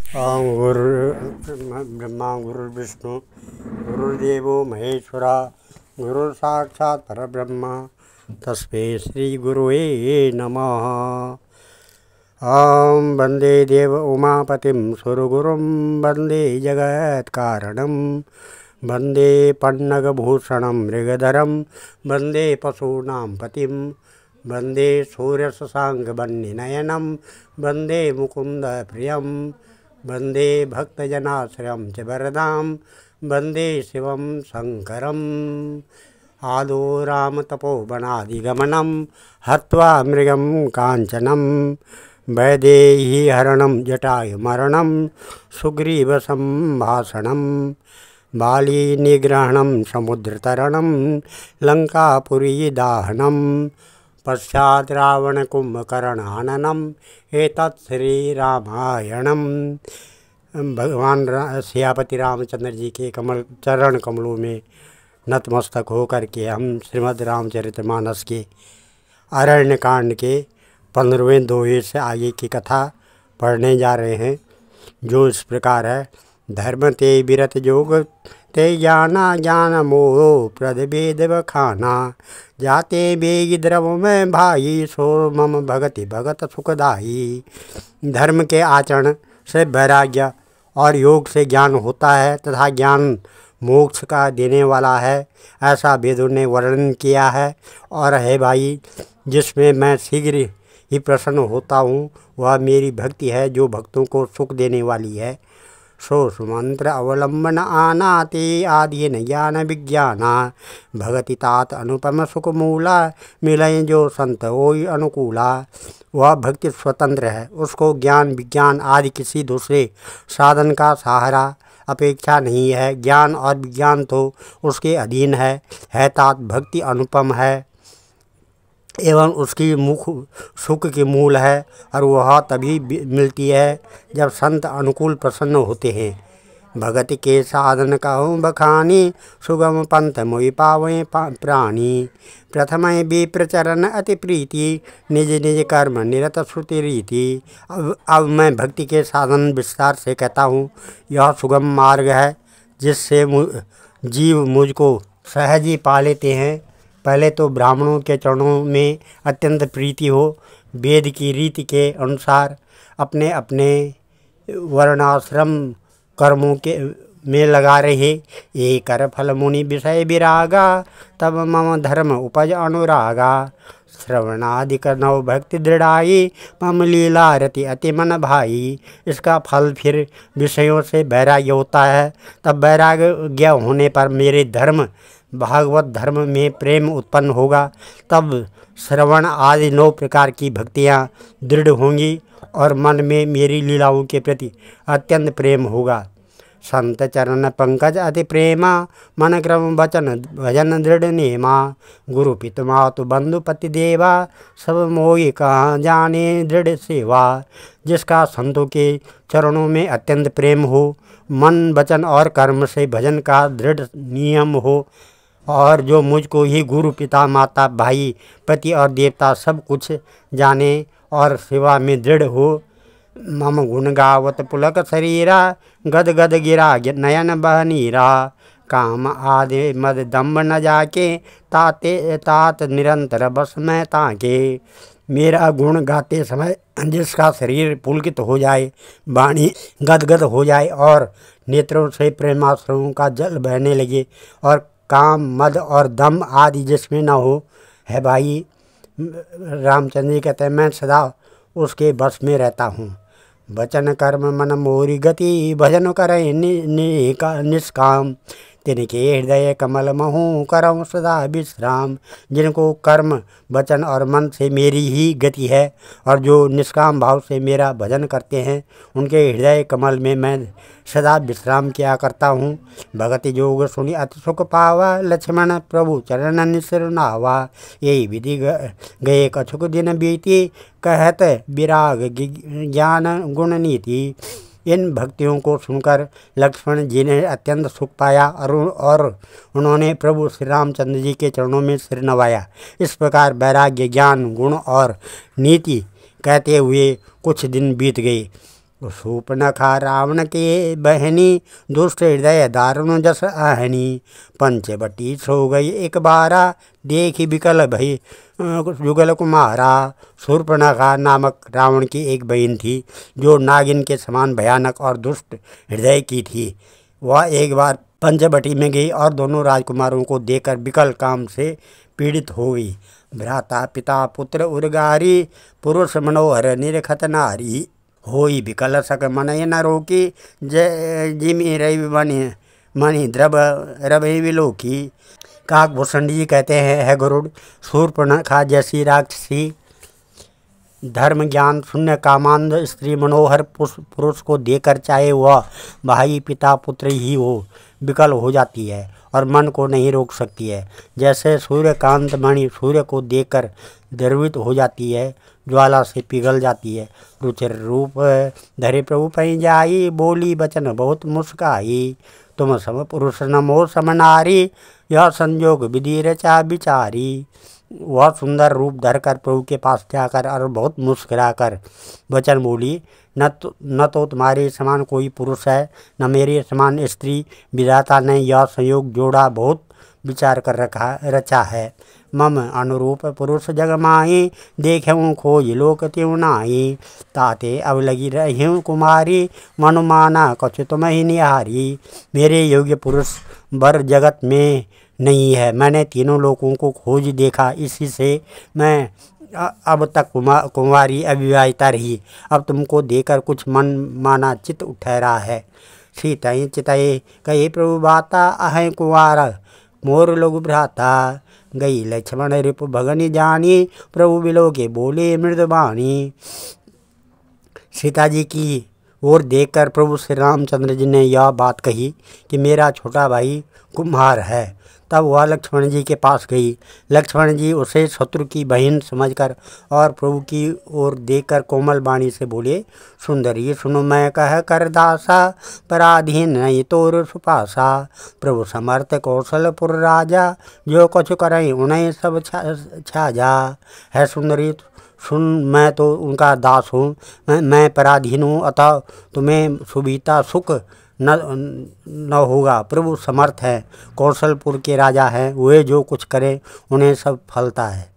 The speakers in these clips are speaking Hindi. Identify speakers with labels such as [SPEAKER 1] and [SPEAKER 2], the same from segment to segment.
[SPEAKER 1] ओम ब्रह्मा गुरुर्विष्णु गुरुर्देवो महेश्वरा गुरु साक्षात् परब्रह्म तस्मै श्री गुरुवे नमः। ओम वंदे देव उमापतिं सुरगुरुं वंदे जगत्कारणं वंदे पन्नगभूषणं मृगधरं वंदे पशूनां पतिं वंदे सूर्यशशाङ्कवह्निनयनं वंदे मुकुन्दप्रियं वंदे भक्तजनाश्रयं च वरदां वंदे शिवं शङ्करम्। आदौ रामतपोवनादिगमनं हत्वा मृगं काञ्चनं वैदेहीहरणं जटायुमरणं सुग्रीवसम्भाषणं बालीनिग्रहणं समुद्रतरणं लङ्कापुरीदाहनं पश्चात् रावणकुम्भकर्णहननम् एतत् श्रीरामायणं। भगवान सियापति रामचंद्र जी के चरण कमलों में नतमस्तक होकर के हम श्रीमद् रामचरितमानस के अरण्य कांड के 15वें दोहे से आगे की कथा पढ़ने जा रहे हैं, जो इस प्रकार है। धर्म ते विरत जोग ते ज्ञाना ज्ञान मोह प्रद वेद बखाना जाते बेग द्रव में भाई सो मम भगति भगत सुखदाई। धर्म के आचरण से वैराग्य और योग से ज्ञान होता है तथा ज्ञान मोक्ष का देने वाला है, ऐसा वेदों ने वर्णन किया है। और है भाई, जिसमें मैं शीघ्र ही प्रसन्न होता हूँ वह मेरी भक्ति है, जो भक्तों को सुख देने वाली है। सो सुमंत्र अवलंबन आना ते आदि न ज्ञान विज्ञाना भगति तात अनुपम सुख मूला मिलय जो संत ओय अनुकूला। वह भक्ति स्वतंत्र है, उसको ज्ञान विज्ञान आदि किसी दूसरे साधन का सहारा अपेक्षा नहीं है। ज्ञान और विज्ञान तो उसके अधीन है तात भक्ति अनुपम है एवं उसकी मुख सुख के मूल है, और वह तभी मिलती है जब संत अनुकूल प्रसन्न होते हैं। भगति के साधन कहूँ बखानी सुगम पंथ मोहि पावें प्राणी प्रथम विप्रचरण अति प्रीति निज निज कर्म निरत श्रुति रीति। अब मैं भक्ति के साधन विस्तार से कहता हूँ। यह सुगम मार्ग है जिससे जीव मुझको सहज ही पा लेते हैं। पहले तो ब्राह्मणों के चरणों में अत्यंत प्रीति हो, वेद की रीति के अनुसार अपने अपने वर्णाश्रम कर्मों के में लगा रहे। ये कर फल मुनि विषय विरागा तब मम धर्म उपज अनुरागा श्रवणादिक नव भक्ति दृढ़ाई मम लीला रति अति मन भाई। इसका फल फिर विषयों से वैराग्य होता है। तब वैराग्य होने पर मेरे धर्म भागवत धर्म में प्रेम उत्पन्न होगा। तब श्रवण आदि 9 प्रकार की भक्तियाँ दृढ़ होंगी और मन में मेरी लीलाओं के प्रति अत्यंत प्रेम होगा। संत चरण पंकज अति प्रेमा मन क्रम वचन भजन दृढ़ नेमा गुरु पित मातु बंधु पति देवा सब मोहि कहाँ जाने दृढ़ सेवा। जिसका संतों के चरणों में अत्यंत प्रेम हो, मन वचन और कर्म से भजन का दृढ़ नियम हो, और जो मुझको ही गुरु पिता माता भाई पति और देवता सब कुछ जाने और सेवा में दृढ़ हो। मम गुण गावत पुलक शरीरा गद गद गिरा नयन बहनीरा काम आदि मद दम्ब न जाके ताते तात निरंतर बस में ताके। मेरा गुण गाते समय जिसका शरीर पुलकित हो जाए, वाणी गदगद हो जाए और नेत्रों से प्रेमाश्रुओं का जल बहने लगे और काम मद और दम आदि जिसमें न हो, है भाई, रामचंद्र जी कहते हैं मैं सदा उसके बस में रहता हूँ। वचन कर्म मन मोरी गति भजन करे निष्काम तिनके हृदय कमल महू करऊँ सदा विश्राम। जिनको कर्म वचन और मन से मेरी ही गति है और जो निष्काम भाव से मेरा भजन करते हैं, उनके हृदय कमल में मैं सदा विश्राम किया करता हूँ। भगति जोग सुनि अति सुख पावा लक्ष्मण प्रभु चरण निसर नावा। यही विधि गए कछुक दिन बीती कहत विराग ज्ञान गुण नीति। इन भक्तियों को सुनकर लक्ष्मण जी ने अत्यंत सुख पाया और उन्होंने प्रभु श्री रामचंद्र जी के चरणों में सिर नवाया। इस प्रकार वैराग्य ज्ञान गुण और नीति कहते हुए कुछ दिन बीत गए। शूर्पणखा रावण के बहनी, दुष्ट हृदय दारुण जस आहनी। पंचवटी सो गई एक बारा, देखी विकल भई जुगल कुमारा। शूर्पणखा नामक रावण की एक बहन थी, जो नागिन के समान भयानक और दुष्ट हृदय की थी। वह एक बार पंचवटी में गई और दोनों राजकुमारों को देखकर विकल काम से पीड़ित हो गई। भ्राता पिता पुत्र उर्गारी, पुरुष मनोहर निरखत नारी। होई विकल सक मनय न रोकी, जय जिमि रवि मणि द्रव रवि विलोकी। काकभूषण जी कहते हैं, है गरुड़, शूर्पणखा जैसी राक्षसी धर्म ज्ञान शून्य कामांध स्त्री मनोहर पुरुष को देखकर, चाहे वह भाई पिता पुत्र ही हो, विकल हो जाती है और मन को नहीं रोक सकती है। जैसे सूर्यकांत मणि सूर्य को देखकर द्रवित हो जाती है, ज्वाला से पिघल जाती है। रुचिर रूप धरे प्रभु पै जाई, बोली बचन बहुत मुस्काई। तुम सम पुरुष नमो सम नारी, यह संजोग विधि रचा बिचारी। वह सुंदर रूप धरकर प्रभु के पास जाकर और बहुत मुस्कुराकर वचन बोली, न तो तुम्हारे समान कोई पुरुष है, न मेरे समान स्त्री। विधाता ने यह संयोग जोड़ा बहुत विचार कर रचा है। मम अनुरूप पुरुष जग माही, देखूँ खोज लोक त्यों नाही। ताते अब लगी रही कुमारी, मनुमाना कछु तुम ही निहारी। मेरे योग्य पुरुष वर जगत में नहीं है, मैंने तीनों लोगों को खोज देखा, इसी से मैं अब तक कुंवारी अविवाहिता रही। अब तुमको देखकर कुछ मन माना चित ठहरा है। सीतई चितई कही प्रभु बाता, अहै कुंवार मोर लोग भ्राता। गई लक्ष्मण रिप भगनि जानी, प्रभु बिलो के बोले मृदवाणी। सीता जी की ओर देखकर प्रभु श्री रामचंद्र जी ने यह बात कही कि मेरा छोटा भाई कुम्हार है। तब वह लक्ष्मण जी के पास गई। लक्ष्मण जी उसे शत्रु की बहन समझकर और प्रभु की ओर देखकर कोमल वाणी से बोले, सुंदरी सुनो मैं कह कर दासा, पराधीन नहीं तोर सुपासा। प्रभु समर्थ कौशलपुर राजा, जो कुछ करें उन्हें सब छाजा। है सुंदरी सुन, मैं तो उनका दास हूँ, मैं पराधीन हूँ, अतः तुम्हें सुविधा सुख न होगा। प्रभु समर्थ हैं, कौशलपुर के राजा हैं, वे जो कुछ करें उन्हें सब फलता है।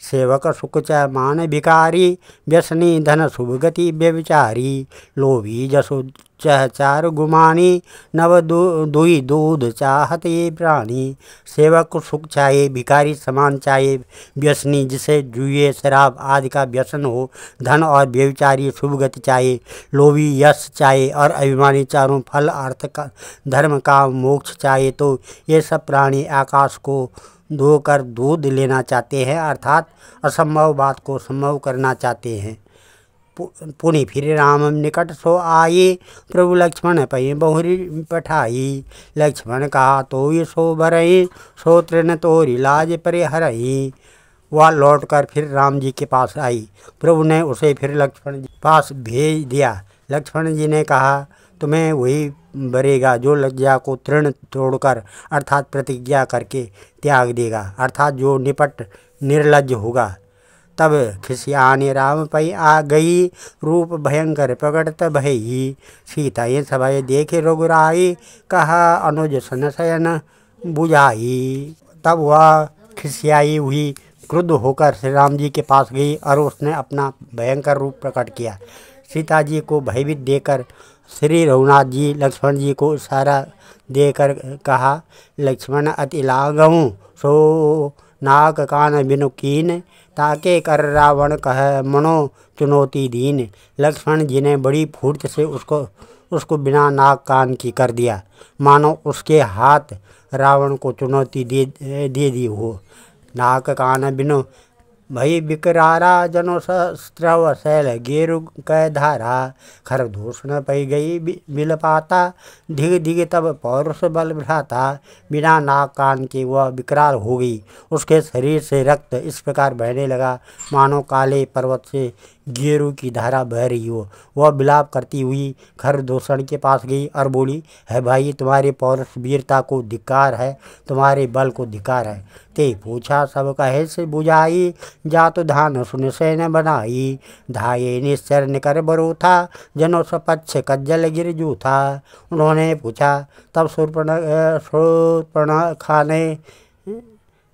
[SPEAKER 1] सेवक सुख च मान भिकारी, व्यसनी धन शुभ गति व्यभिचारी। लोभी जसो चह चार गुमानी, नव दुई दूध चाहत ये प्राणी। सेवक को सुख चाहिए, भिकारी समान चाहिए, व्यसनी जिसे जुए शराब आदि का व्यसन हो, धन और व्यभिचारी शुभ गति चाहिए, लोभी यश चाहिए और अभिमानी चारों फल अर्थ का धर्म का मोक्ष चाहिए। तो ये सब प्राणी आकाश को धोकर दूध लेना चाहते हैं, अर्थात असंभव बात को संभव करना चाहते हैं। पुनि फिर राम निकट सो आई, प्रभु लक्ष्मण पै बहुरी पठाई। लक्ष्मण कहा तो ये सो भरई, सो तृण तोरी लाज परे हरई। वह लौटकर फिर राम जी के पास आई। प्रभु ने उसे फिर लक्ष्मण जी पास भेज दिया। लक्ष्मण जी ने कहा, तुम्हें वही बरेगा जो लज्जा को तृण तोड़कर अर्थात प्रतिज्ञा करके त्याग देगा, अर्थात जो निपट निर्लज्ज होगा। तब खिसियाने राम पै आ गई, रूप भयंकर प्रकटत भई। सीता ये सभय देखे रघुराई, कहा अनुज सन शयन बुझाई। तब वह खिसियाई हुई क्रुद्ध होकर श्री राम जी के पास गई और उसने अपना भयंकर रूप प्रकट किया। सीता जी को भयभीत देकर श्री रघुनाथ जी लक्ष्मण जी को इशारा देकर कहा, लक्ष्मण अति लागहूँ सो नाक कान बिनु कीन, ताके कर रावण कह मनो चुनौती दीन। लक्ष्मण जी ने बड़ी फुर्ती से उसको बिना नाक कान की कर दिया, मानो उसके हाथ रावण को चुनौती दे दी हो। नाक कान बिनु भई विकरारा, जनो शस्त्रव शैल गेरु कै धारा। खर दूषण पै गई बिल पाता, धिग धिग तब पौरुष बल भ्राता। बिना नाक कान के वह विकराल हो गई। उसके शरीर से रक्त इस प्रकार बहने लगा मानो काले पर्वत से गेरू की धारा बह रही हो। वह विलाप करती हुई खरदूषण के पास गई और बोली, है भाई तुम्हारे पौरुष वीरता को धिक्कार है, तुम्हारे बल को धिक्कार है। ते पूछा सब कहे से बुझाई, जात धान सुन से न बनाई। धाये निश्चर निकर बरो था, जनो सपक्ष कज्जल गिर जू था। उन्होंने पूछा तब शूर्पणखा ने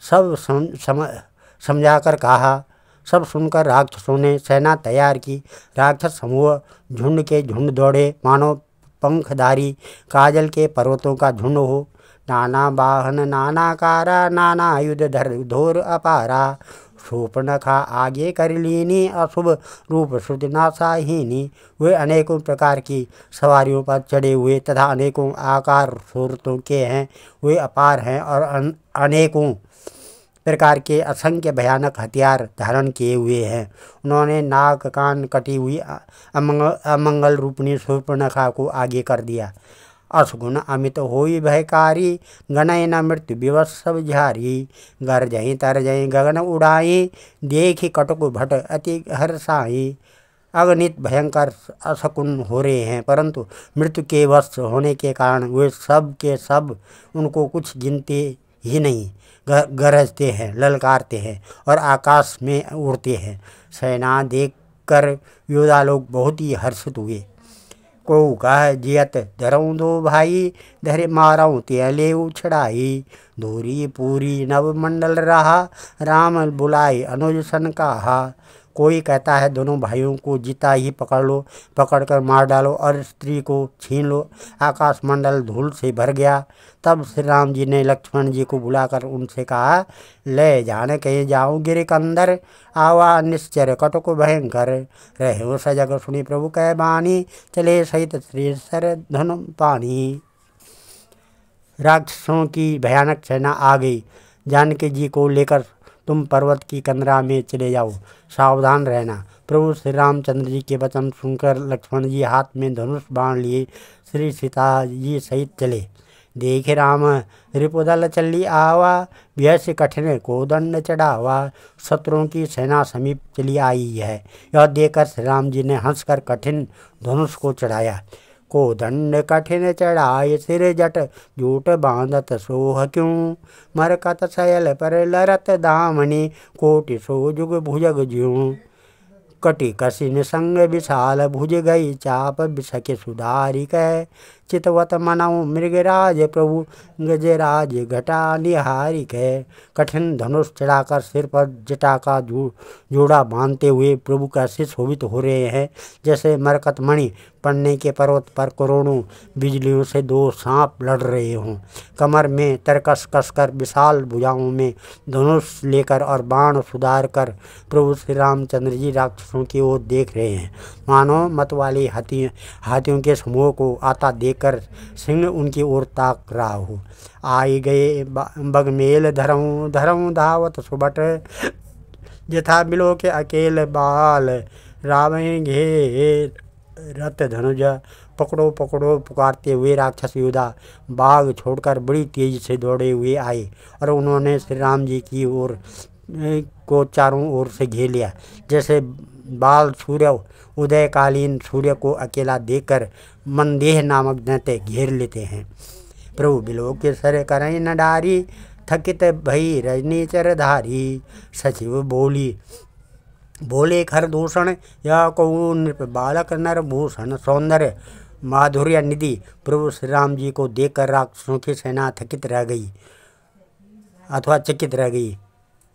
[SPEAKER 1] सब समझाकर कहा। सब सुनकर राक्षसों ने सेना तैयार की। राक्षस समूह झुंड के झुंड दौड़े, मानो पंखधारी काजल के पर्वतों का झुंड हो। नाना वाहन नाना कारा, नाना आयुध धर धोर अपारा। शूर्पणखा आगे कर लीनी, अशुभ रूप श्रुति नाशाहीनी। वे अनेकों प्रकार की सवारियों पर चढ़े हुए तथा अनेकों आकार सूरतों के हैं। वे अपार हैं और अनेकों प्रकार के असंख्य भयानक हथियार धारण किए हुए हैं। उन्होंने नाक कान कटी हुई अमंगल रूपणी शूर्पणखा को आगे कर दिया। असगुण अमित होई भयकारी, गणय न मृत्यु विवश सब झारी। गरजहीं तरजहीं गगन उड़ाई, देखी कटुक भट अति हर्षाई। अगणित भयंकर असकुन हो रहे हैं, परंतु मृत्यु के वश होने के कारण वे सब के सब उनको कुछ गिनते ही नहीं। गरजते हैं, ललकारते हैं और आकाश में उड़ते हैं। सेना देखकर योद्धा लोग बहुत ही हर्षित हुए। को कह जियत धरऊँ दो भाई, धरे मारऊँ ते ले उछड़ाई। धूरी पूरी नव मंडल रहा, राम बुलाए अनुज सन कहा। कोई कहता है दोनों भाइयों को जीता ही पकड़ लो, पकड़कर मार डालो और स्त्री को छीन लो। आकाश मंडल धूल से भर गया। तब श्री राम जी ने लक्ष्मण जी को बुलाकर उनसे कहा, ले जाने कहीं जाऊँ गिर कंदर, आवा निश्चर कटुक भयंकर। रहे सजग सुनी प्रभु कह बानी, चले सहित श्री सर धन पानी। राक्षसों की भयानक सेना आ गई। जानकी जी को लेकर तुम पर्वत की कंदरा में चले जाओ, सावधान रहना। प्रभु श्री रामचंद्र जी के वचन सुनकर लक्ष्मण जी हाथ में धनुष बाण लिए श्री सीता जी सहित चले। देख राम रिपुदल चली आवा, व्यस कठिन को दंड चढ़ावा। शत्रुओं की सेना समीप चली आई है। यह देखकर श्री राम जी ने हंसकर कठिन धनुष को चढ़ाया। को दंड कठिन चढ़ाए सिर जट, जूट बांधत सोह क्यों। मरकत सयल पर लरत दामनी, कोटि सो जुग भुजग ज्यों। कटि कसिन संग विशाल, भुज गई चाप बिसके सुधारी कै। चितवत मनऊ मृगराज प्रभु, गजराज घटा निहारी कै। कठिन धनुष चढ़ाकर सिर पर जटा का जोड़ा बांधते हुए प्रभु का शिर शोभित हो रहे हैं, जैसे मरकत मणि पड़ने के पर्वत पर करोड़ों बिजलियों से दो सांप लड़ रहे हों। कमर में तरकस कसकर विशाल भुजाओं में धनुष लेकर और बाण सुधार कर प्रभु श्री रामचंद्र जी राक्षसों की ओर देख रहे हैं। मानो मतवाले हाथियों के समूह को आता देखकर सिंह उनकी ओर ताक रहा हो। आई गए बगमेल धरऊँ धरऊँ धावत सुबट, जथा बिलो के अकेल बाल। रावण घेर रथ धनुज, पकड़ो पकड़ो पुकारते हुए राक्षस योद्धा बाघ छोड़कर बड़ी तेजी से दौड़े हुए आए और उन्होंने श्री राम जी की ओर को चारों ओर से घेर लिया। जैसे बाल सूर्य उदयकालीन सूर्य को अकेला देखकर मनदेह नामक दैत्य घेर लेते हैं। प्रभु बिलो के सर करें न डारी, थकित भई रजनीचर धारी। सचिव बोले खरदूषण, या कौ नृप बालक नरभूषण। सौंदर्य माधुर्य निधि प्रभु श्री राम जी को देखकर राक्षसों की सेना थकित रह गई अथवा चकित रह गई।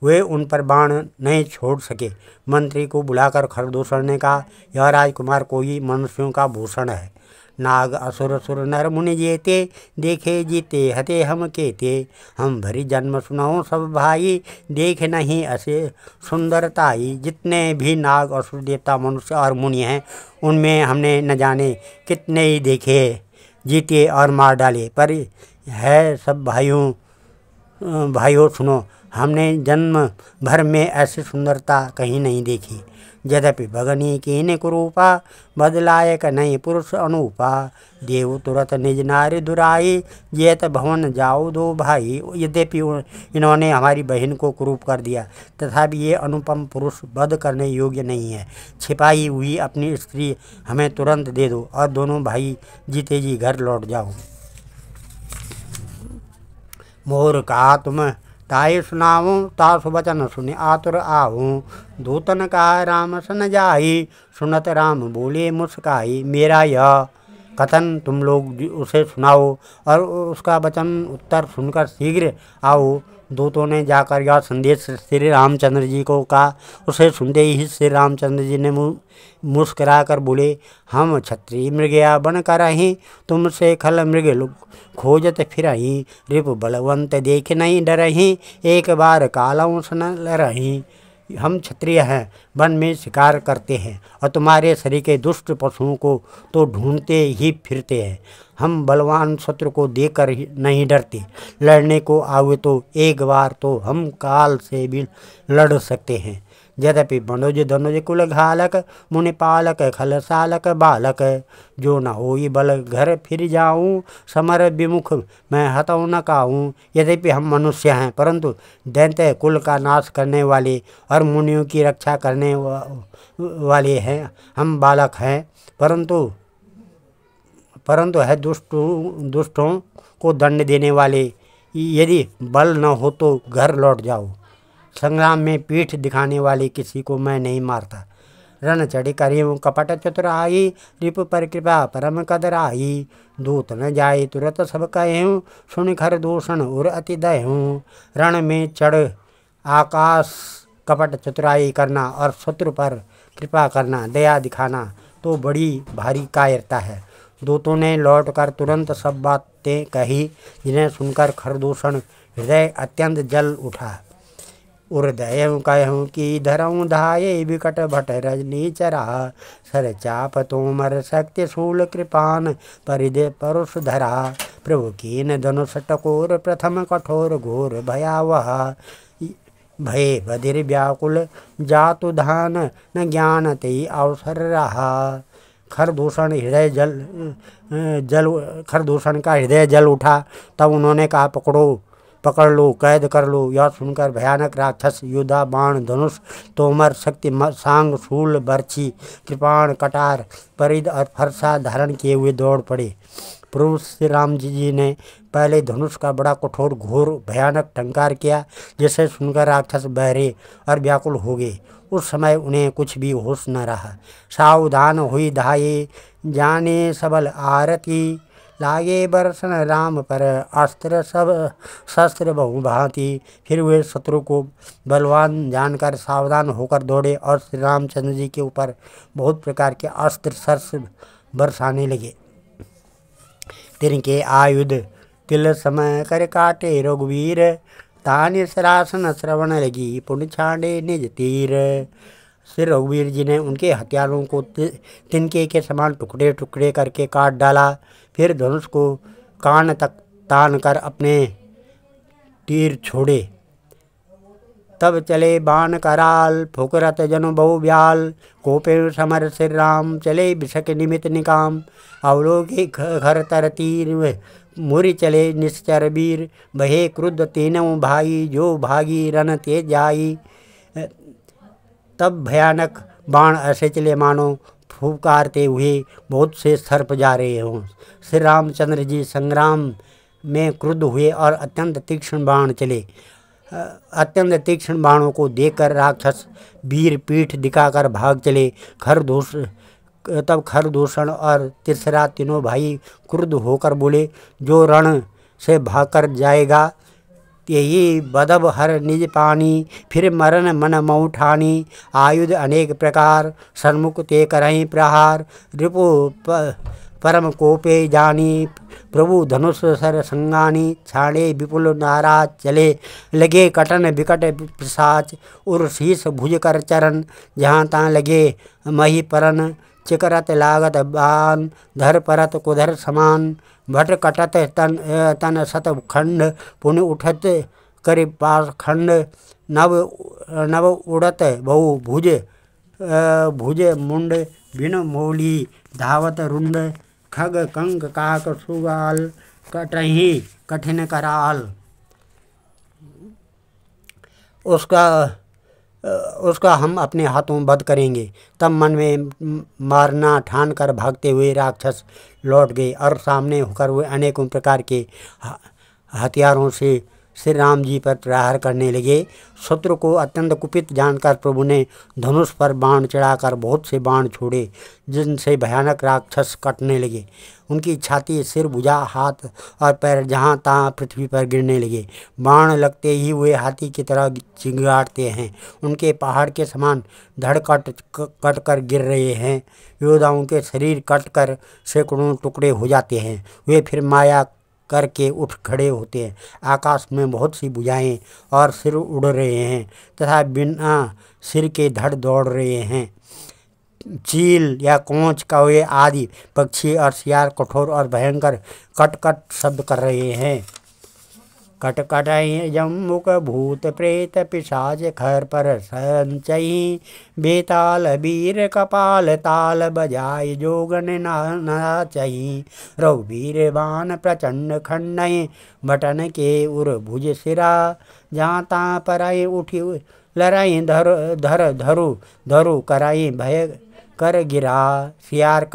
[SPEAKER 1] वे उन पर बाण नहीं छोड़ सके। मंत्री को बुलाकर खरदूषण ने कहा, यह राजकुमार कोई मनुष्यों का भूषण है। नाग असुर सुर नर मुनि जेते, देखे जीते हते हम केते। हम भरी जन्म सुनाओ सब भाई, देख नहीं असे सुंदरताई। जितने भी नाग असुर देवता मनुष्य और मुनि हैं, उनमें हमने न जाने कितने ही देखे, जीते और मार डाले, पर है सब भाइयों सुनो, हमने जन्म भर में ऐसी सुंदरता कहीं नहीं देखी। यद्यपि भगनी कीन कुरूपा, बदलायक नहीं पुरुष अनूपा। देव तुरत निज नारी दुराई, जेत भवन जाओ दो भाई। यद्यपि इन्होंने हमारी बहन को कुरूप कर दिया, तथापि ये अनुपम पुरुष वध करने योग्य नहीं है। छिपाई हुई अपनी स्त्री हमें तुरंत दे दो और दोनों भाई जीते जी घर लौट जाओ। मोर कहा तुम ताई सुनाऊं तासु वचन सुनि आतुर आहूँ। दूतन कहा राम सन जाई, सुनत राम बोले मुस्काई। मेरा यह कथन तुम लोग उसे सुनाओ और उसका वचन उत्तर सुनकर शीघ्र आओ। दूतों ने जाकर यह संदेश श्री रामचंद्र जी को कहा। उसे सुनते ही श्री रामचंद्र जी ने मुस्कुरा कर बोले, हम क्षत्रिय मृगया बन कर रही, तुमसे खल मृग खोजत फिरही। रिपु बलवंत देख नहीं डरही, एक बार कालऊ सन लरही। हम क्षत्रिय हैं, वन में शिकार करते हैं और तुम्हारे शरीर के दुष्ट पशुओं को तो ढूंढते ही फिरते हैं। हम बलवान शत्रु को देखकर नहीं डरते, लड़ने को आवे तो एक बार तो हम काल से भी लड़ सकते हैं। यद्यपि मनोज धनुज कुल घालक, मुनि पालक खल सालक बालक। जो न होई बल घर फिर जाऊं, समर विमुख मैं हतऊ न काऊं। यद्यपि हम मनुष्य हैं, परंतु दैत्य कुल का नाश करने वाले और मुनियों की रक्षा करने वाले हैं। हम बालक हैं, परंतु है दुष्टों को दंड देने वाले। यदि बल न हो तो घर लौट जाओ। संग्राम में पीठ दिखाने वाले किसी को मैं नहीं मारता। रण चढ़ी करियो कपट चतुराई, रिपु पर कृपा परम कदराई। दूत न जाए तुरत सब कहूँ, सुन खर दूषण उर अति दहूँ। रण में चढ़ आकाश कपट चतुराई करना और शत्रु पर कृपा करना, दया दिखाना तो बड़ी भारी कायरता है। दूतों ने लौटकर तुरंत सब बातें कही, जिन्हें सुनकर खरदूषण हृदय अत्यंत जल उठा। उर्दय कहूँ कि धरऊँ धाये, विकट भट रजनी चरा। सर चाप तोमर शक्ति शूल कृपान, परिदे परुष धरा। प्रभु कीन धनुष टकोर, प्रथम कठोर घोर भयावह। भय बधिर व्याकुल जातु धान, न ज्ञान ते अवसर रहा। खरदूषण का हृदय जल उठा। तब उन्होंने कहा, पकड़ लो, कैद कर लो। यह सुनकर भयानक राक्षस योद्धा बाण धनुष तोमर शक्ति सांग शूल बर्छी कृपाण कटार परिद और फरसा धारण किए हुए दौड़ पड़े। प्रभु श्री राम जी ने पहले धनुष का बड़ा कठोर घोर भयानक टंकार किया, जिसे सुनकर राक्षस बहरे और व्याकुल हो गए। उस समय उन्हें कुछ भी होश न रहा। सावधान हुई धाये, जाने सबल आरती। लागे बरसन राम पर अस्त्र, सब शस्त्र बहुभांति। फिर वे शत्रु को बलवान जानकर सावधान होकर दौड़े और श्री रामचंद्र जी के ऊपर बहुत प्रकार के अस्त्र शस्त्र बरसाने लगे। तिनके आयुध तिल समय कर काटे रघुवीर, तानि सरासन श्रवण लगी पुण्य छाड़े निज तीर। श्री रघुवीर जी ने उनके हथियारों को तिनके के समान टुकड़े टुकड़े करके काट डाला। फिर धनुष को कान तक तान कर अपने तीर छोड़े। तब चले बाण कराल, फुकरत जनु बहु ब्याल। कोपे समर श्री राम, चले बिशक निमित निकाम। अवलोके घर तर तीर, मुरि चले निश्चर वीर। बहे क्रुद्ध तीनों भाई, जो भागी रन ते जाई। तब भयानक बाण ऐसे चले मानो फुकारते हुए बहुत से सर्प जा रहे हों। श्री रामचंद्र जी संग्राम में क्रुद्ध हुए और अत्यंत तीक्ष्ण बाण चले। अत्यंत तीक्ष्ण बाणों को देखकर राक्षस वीर पीठ दिखाकर भाग चले। तब खरदूषण और तीसरा तीनों भाई क्रुद्ध होकर बोले, जो रण से भागकर जाएगा यही बदब हर निज पानी। फिर मरण मन मऊ ठानी, आयुध अनेक प्रकार सन्मुख ते करहीं प्रहार। रिपु परम कोपे जानी, प्रभु धनुष सर संगानी। छाड़े विपुल नाराज, चले लगे कटन विकट पिशाच। उर शीस भुज कर चरण, जहाँ तहाँ लगे मही परन। चिकरत लागत बान, धर परत कुधर समान। भट कटत तन सत खंड, पुण्य उठत कर पास खंड। नव उड़त बहु भुज मुंड, बिन मौली धावत रुंड। खग कंक काक सुगाल, कटही कठिन कराल। उसका हम अपने हाथों वध करेंगे। तब मन में मारना ठान कर भागते हुए राक्षस लौट गए और सामने होकर वे अनेकों प्रकार के हथियारों से श्री राम जी पर प्रहार करने लगे। शत्रु को अत्यंत कुपित जानकर प्रभु ने धनुष पर बाण चढ़ाकर बहुत से बाण छोड़े, जिनसे भयानक राक्षस कटने लगे। उनकी छाती, सिर, भुजा, हाथ और पैर जहाँ तहाँ पृथ्वी पर गिरने लगे। बाण लगते ही वे हाथी की तरह चिंगाड़ते हैं। उनके पहाड़ के समान धड़ कट कर गिर रहे हैं। योद्धाओं के शरीर कट कर सैकड़ों टुकड़े हो जाते हैं। वे फिर माया करके उठ खड़े होते हैं। आकाश में बहुत सी भुजाएं और सिर उड़ रहे हैं तथा बिना सिर के धड़ दौड़ रहे हैं। चील या कोंच, कौवे आदि पक्षी और सियार कठोर और भयंकर कट शब्द कर रहे हैं। कटकट जम्मुक भूत प्रेत पिशाच खर पर संचयी, बेताल वीर कपाल ताल बजाय जोगन नाचही। रघुवीर बाण प्रचंड खंडय बटन के उर भुज सिरा, जहाँ तहाँ परय उठी लड़ाई धरु कराई भय कर गिरा। सियार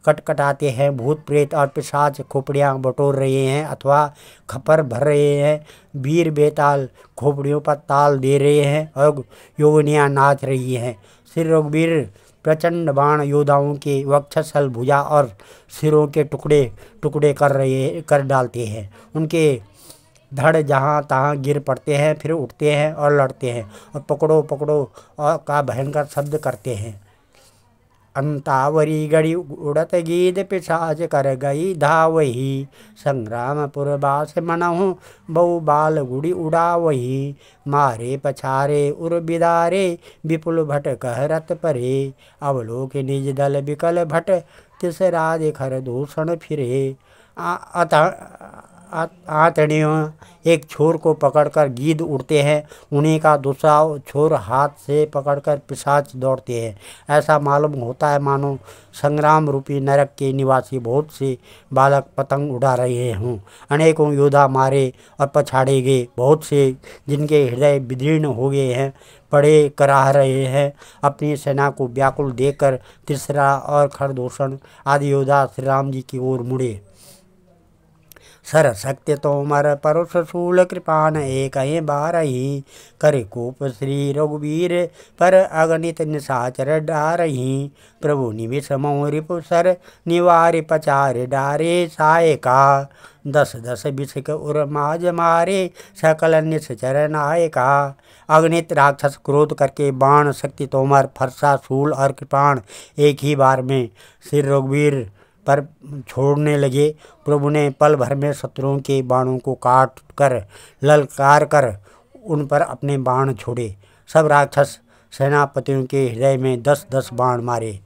[SPEAKER 1] कटकटाते हैं, भूत प्रेत और पिशाच खोपड़ियाँ बटोर रहे हैं अथवा खपर भर रहे हैं। वीर बेताल खोपड़ियों पर ताल दे रहे हैं और योगनियाँ नाच रही हैं। श्री रघुवीर प्रचंड बाण योद्धाओं के वक्षस्थल, भुजा और सिरों के टुकड़े टुकड़े कर डालते हैं। उनके धड़ जहाँ तहाँ गिर पड़ते हैं, फिर उठते हैं और लड़ते हैं और पकड़ो पकड़ो और का भयंकर शब्द करते हैं। अंतावरी गड़ी उड़त गीत पिशाच कर गई धावही, संग्रामपुर बास मनहु बहु बाल गुड़ी उड़ावही। मारे पछारे उर बिदारे विपुल भट कहरत परे, अवलोक निज दल विकल भट तिसरा खर दूषण फिरे। आतड़ियों एक छोर को पकड़कर गीद उड़ते हैं, उन्हीं का दूसरा छोर हाथ से पकड़कर पिशाच दौड़ते हैं। ऐसा मालूम होता है मानो संग्राम रूपी नरक के निवासी बहुत से बालक पतंग उड़ा रहे हों। अनेकों योद्धा मारे और पछाड़े गए, बहुत से जिनके हृदय विदीर्ण हो गए हैं पड़े कराह रहे हैं। अपनी सेना को व्याकुल देखकर तीसरा और खरदूषण आदि योद्धा श्री राम जी की ओर मुड़े। सर सत्य तोमर परुष शूल कृपान एक बारही, करे कोप श्री रघुवीर पर अगणित निशाचर डारही। प्रभु निमिष मोह रिपु सर निवारि पचार डारे, सायका 10 बिछक उर माज मारे सकल निश्चर नायका। अगणित राक्षस क्रोध करके बाण, शक्ति तोमर, फरसा, शूल और कृपाण एक ही बार में श्री रघुवीर पर छोड़ने लगे। प्रभु ने पल भर में शत्रुओं के बाणों को काट कर ललकार कर उन पर अपने बाण छोड़े। सब राक्षस सेनापतियों के हृदय में 10 बाण मारे।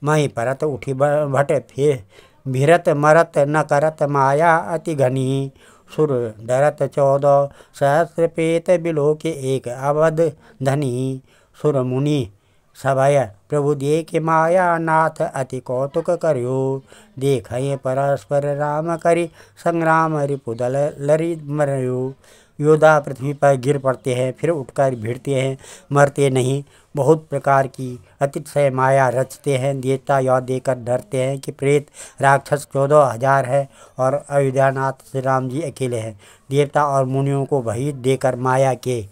[SPEAKER 1] मही परत उठी भट फिर भिरत मरत न करत माया अति घनी, सुर डरत 14 सहस्र पेत बिलो के एक अवध धनी। सुर मुनि सभय प्रभु देख माया नाथ अति कौतुक करियो, देखय परस्पर राम करि संग्राम रिपुदल लरि मरयो। योद्धा पृथ्वी पर गिर पड़ते हैं, फिर उठकर भिड़ते हैं, मरते नहीं। बहुत प्रकार की अतिशय माया रचते हैं। देवता यह देकर डरते हैं कि प्रेत राक्षस 14,000 है और अयोध्यानाथ श्री राम जी अकेले हैं। देवता और मुनियों को भय देकर माया के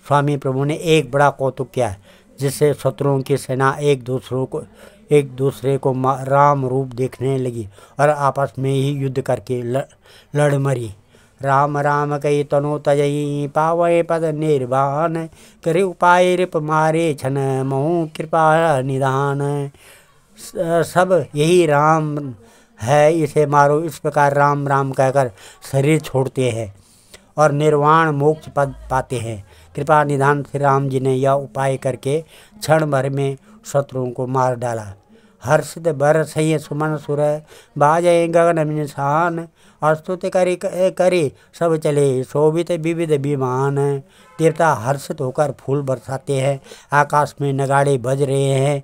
[SPEAKER 1] स्वामी प्रभु ने एक बड़ा कौतुक किया, जिससे शत्रुओं की सेना एक दूसरे को राम रूप देखने लगी और आपस में ही युद्ध करके लड़ मरी। राम राम कई तनु तजई पावय पद निर्वाण, करे उपाय रिप मारे छन महु कृपा निदान। सब यही राम है, इसे मारो। इस प्रकार राम राम कहकर शरीर छोड़ते हैं और निर्वाण मोक्ष पद पाते हैं। कृपा निधान श्री राम जी ने यह उपाय करके क्षण भर में शत्रुओं को मार डाला। हर्षित बरसहि सुमन सुर बाजय गगन निशान, और स्तुति करी सब चले शोभित विविध विमान। देवता हर्षित होकर फूल बरसाते हैं, आकाश में नगाड़े बज रहे हैं।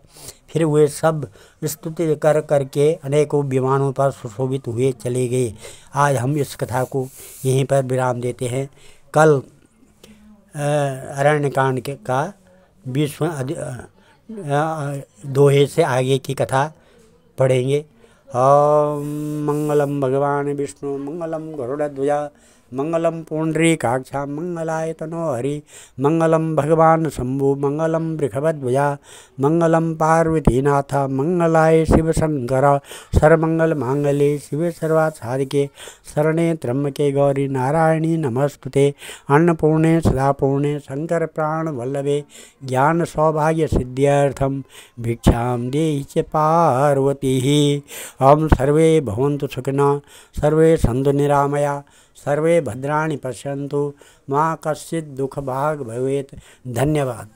[SPEAKER 1] फिर वे सब स्तुति करके अनेकों विमानों पर सुशोभित हुए चले गए। आज हम इस कथा को यहीं पर विराम देते हैं। कल अरण्यकांड का 20वें दोहे से आगे की कथा पढ़ेंगे। ओम मंगलम भगवान विष्णु मंगलम गरुड़ध्वजा मंगलम पुंडरीकाक्षा मंगलाय तनो हरि मंगलम भगवान शंभु मंगलम वृषभध्वजा मंगलम पार्वतीनाथ मंगलाय शिव शंकर सर्वमंगल मांगल्ये शिवे सर्वार्थ साधिके शरणे त्र्यंबके गौरी नारायणी नमस्ते अन्नपूर्णे सदापूर्णे शंकर प्राण वल्लभे ज्ञान सौभाग्य सिद्ध्यर्थम भिक्षां देहि च पार्वती। ओम सर्वे भवन्तु सुखिनः सर्वे सन्तु निरामया सर्वे भद्राणि पश्यन्तु मा कश्चित् दुःखभाग् भवेत्। धन्यवाद।